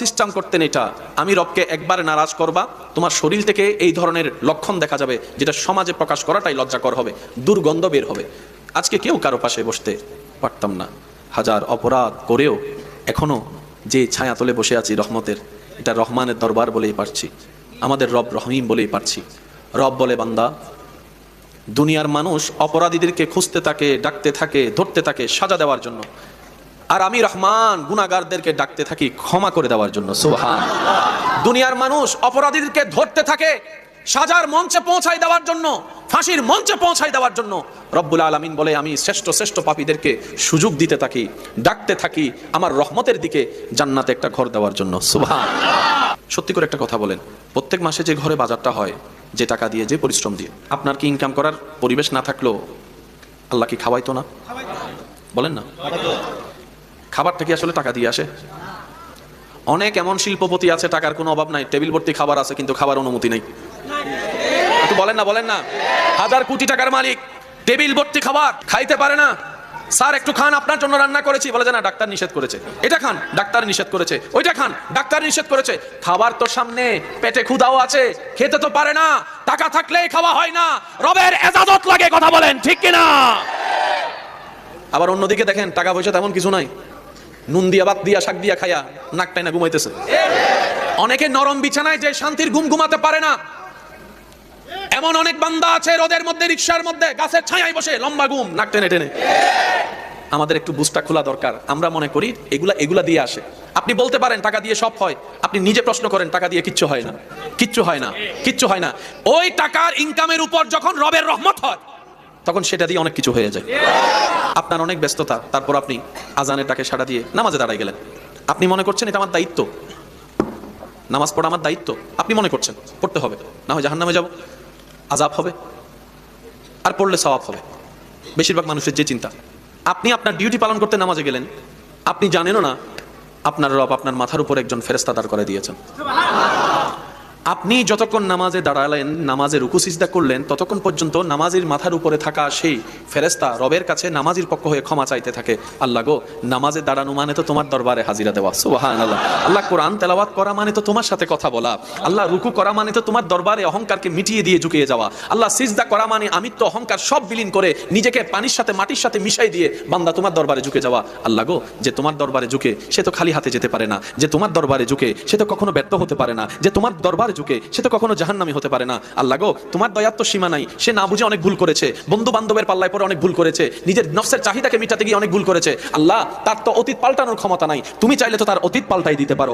System করতেন এটা, আমি রবকে একবারে নারাজ করবা, তোমার শরীর থেকে এই ধরনের লক্ষণ দেখা যাবে যেটা সমাজে প্রকাশ করাটাই লজ্জাকর হবে, দুর্গন্ধ বের হবে। আজকে কেউ কারো পাশে বসতে পারতাম না, হাজার অপরাধ করেও এখনো যে ছায়া তলে বসে আছি রহমতের, এটা রহমানের দরবার বলেই পারছি, আমাদের রব রহিম বলেই পারছি। রব বলে, বান্দা, দুনিয়ার মানুষ অপরাধীদেরকে খুঁজতে থাকে, ডাকতে থাকে, ধরতে থাকে সাজা দেওয়ার জন্য, আর আমি রহমান গুনাহগারদেরকে ডাকতে থাকি ক্ষমা করে দেওয়ার জন্য। সুবহানাল্লাহ। দুনিয়ার মানুষ অপরাধীদেরকে ধরতে থাকে সাজার মঞ্চে পৌঁছায় দেওয়ার জন্য, ফাঁসির মঞ্চে পৌঁছায় দেওয়ার জন্য, রব্বুল আলামিন বলে আমি শ্রেষ্ঠ শ্রেষ্ঠ পাপীদেরকে সুযোগ দিতে থাকি, ডাকতে থাকি আমার রহমতের দিকে, জান্নাতে একটা ঘর দেওয়ার জন্য। সুবহানাল্লাহ। সত্যি করে একটা কথা বলেন, প্রত্যেক মাসে যে ঘরে বাজারটা হয়, যে টাকা দিয়ে, যে পরিশ্রম দিয়ে, আপনার কি ইনকাম করার পরিবেশ না থাকলেও আল্লাহ কি খাওয়াইতো না? বলেন না, খাবারটা কি আসলে টাকা দিয়ে আসে? অনেক এমন শিল্পপতি আছে টাকার কোনো অভাব নাই, টেবিল ভর্তি খাবার আছে কিন্তু খাবার অনুমতি নেই। একটু বলেন না, বলেন না। হাজার কোটি টাকার মালিক, টেবিল ভর্তি খাবার খাইতে পারে না। স্যার একটু খান, আপনার জন্য রান্না করেছি, বলে যে না ডাক্তার নিষেধ করেছে, এটা খান ডাক্তার নিষেধ করেছে, ওইটা খান ডাক্তার নিষেধ করেছে। খাবার তো সামনে, পেটে ক্ষুধাও আছে, খেতে তো পারে না। টাকা থাকলেই খাওয়া হয় না, রবের ইজাজত লাগে। কথা বলেন ঠিক কিনা? আবার অন্যদিকে দেখেন, টাকা পয়সা তেমন কিছু নাই, নুন দিয়া ভাত দিয়া শাক দিয়া খায়া নাকটাই না ঘুমাইতেছে। অনেকে নরম বিছানায় যে শান্তির ঘুম ঘুমাতে পারে না, এমন অনেক বান্দা আছে রোদের মধ্যে, রিকশার মধ্যে, গাছের ছায়ায় বসে লম্বা ঘুম, নাক টেনে টেনে। আমাদের একটু বুঝটা খোলা দরকার। আমরা মনে করি এগুলা দিয়ে আসে। আপনি বলতে পারেন টাকা দিয়ে সব হয়, আপনি নিজে প্রশ্ন করেন টাকা দিয়ে কিচ্ছু হয় না, কিচ্ছু হয় না, কিচ্ছু হয় না। ওই টাকার ইনকামের উপর যখন রবের রহমত হয়, তখন সেটা দিয়ে অনেক কিছু হয়ে যায়। আপনার অনেক ব্যস্ততা, তারপর আপনি আজানের ডাকে সাড়া দিয়ে নামাজে দাঁড়ায় গেলেন। আপনি মনে করছেন এটা আমার দায়িত্ব, নামাজ পড়া আমার দায়িত্ব, আপনি মনে করছেন পড়তে হবে, না হয় জাহান্নামে যাব, আযাব হবে, আর পড়লে সওয়াব হবে। বেশিরভাগ মানুষের যে চিন্তা, আপনি আপনার ডিউটি পালন করতে নামাজে গেলেন, আপনি জানেনও না আপনার রব আপনার মাথার উপর একজন ফেরেশতা দাঁড় করে দিয়েছেন। আপনি যতক্ষণ নামাজে দাঁড়ালেন, নামাজে রুকু সিজদা করলেন, ততক্ষণ পর্যন্ত নামাজির মাথার উপরে থাকা সেই ফেরেশতা রবের কাছে নামাজির পক্ষ হয়ে ক্ষমা চাইতে থাকে। আল্লাহ গো, নামাজে দাঁড়ানো মানে তো তোমার দরবারে হাজিরা দেওয়া। সুবহানাল্লাহ। আল্লাহ, কোরআন তেলাওয়াত করা মানে তো তোমার সাথে কথা বলা। আল্লাহ, রুকু করা মানে তো তোমার দরবারে অহংকারকে মিটিয়ে দিয়ে ঝুঁকিয়ে যাওয়া। আল্লাহ, সিজদা করা মানে আমিত্ব অহংকার সব বিলীন করে নিজেকে পানির সাথে মাটির সাথে মিশাই দিয়ে বান্দা তোমার দরবারে ঝুঁকে যাওয়া। আল্লাহ গো, যে তোমার দরবারে ঝুঁকে সে তো খালি হাতে যেতে পারে না, যে তোমার দরবারে ঝুঁকে সে তো কখনো ব্যর্থ হতে পারে না, যে তোমার দরবারে ঝুঁকে সে তো কখনো জাহান্নামী হতে পারে না। আল্লাহ গো, তোমার দয়ার তো সীমা নাই। সে না বুঝে অনেক ভুল করেছে, বন্ধু বান্ধবের পাল্লায় পড়ে অনেক ভুল করেছে, নিজের নফসের চাহিদাকে মিটাতে গিয়ে অনেক ভুল করেছে। আল্লাহ, তার তো অতীত পাল্টানোর ক্ষমতা নাই, তুমি চাইলে তো তার অতীত পাল্টাই দিতে পারো।